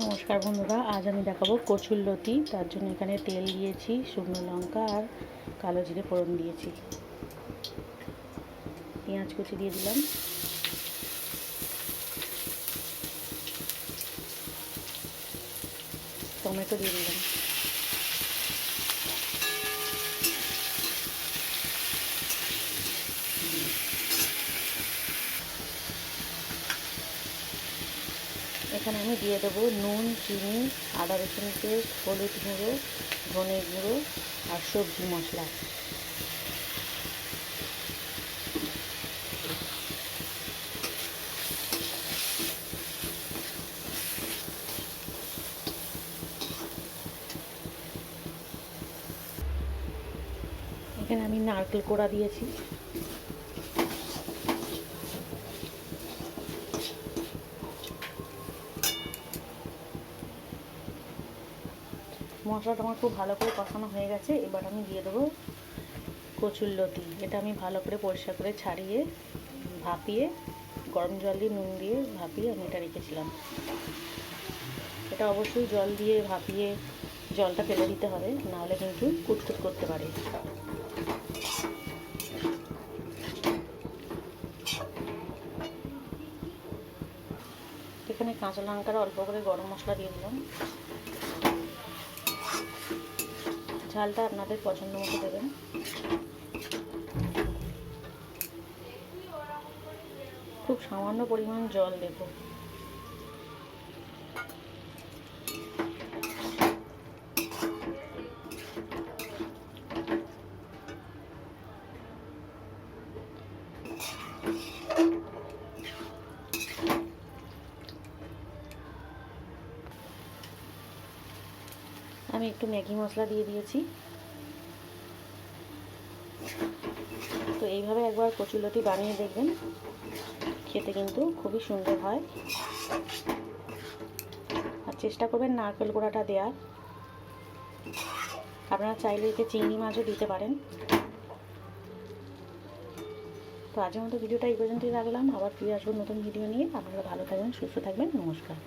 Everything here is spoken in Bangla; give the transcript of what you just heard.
নমস্কার বন্ধুরা, আজ আমি দেখাবো কচুরলতি। তার জন্য এখানে তেল দিয়েছি, শুকনো লঙ্কা আর কালো জিরে ফোড়ন দিয়েছি, পেঁয়াজ কুচি দিয়ে দিলাম, টমেটো দিয়ে দিলাম, এখানে আমি দিয়ে দেবো নুন, চিনি, আদা রসুন পেস্ট, হলুদ গুঁড়ো, ধনে গুঁড়ো আর সবজি মশলা। এখানে আমি নারকেল কোড়া দিয়েছি। মশলাটা আমার খুব ভালো করে কষানো হয়ে গেছে। এবার আমি দিয়ে দেবো কচুরলতি। এটা আমি ভালো করে পরিষ্কার করে ছাড়িয়ে ভাপিয়ে গরম জল দিয়ে নুন দিয়ে ভাপিয়ে আমি এটা রেখেছিলাম। এটা অবশ্যই জল দিয়ে ভাপিয়ে জলটা ফেলে দিতে হবে, নাহলে কিন্তু কুটকুট করতে পারে। এখানে কাঁচা লঙ্কার অল্প করে গরম মশলা দিয়ে দিলাম। ঝালটা আপনাদের পছন্দ মতো দেবেন। খুব সামান্য পরিমাণ জল দেব। আমি একটু ম্যাগি মশলা দিয়ে দিয়েছি। তো এইভাবে একবার কচুরলতি বানিয়ে দেখবেন, খেতে কিন্তু খুবই সুন্দর হয়। আর চেষ্টা করবেন নারকেল কোড়াটা দেওয়ার। আপনারা চাইলে এতে চিংড়ি মাছও দিতে পারেন। তো আজকের মতো ভিডিওটা এই পর্যন্তই রাখলাম। আবার ফিরে আসবো নতুন ভিডিও নিয়ে। আপনারা ভালো থাকবেন, সুস্থ থাকবেন। নমস্কার।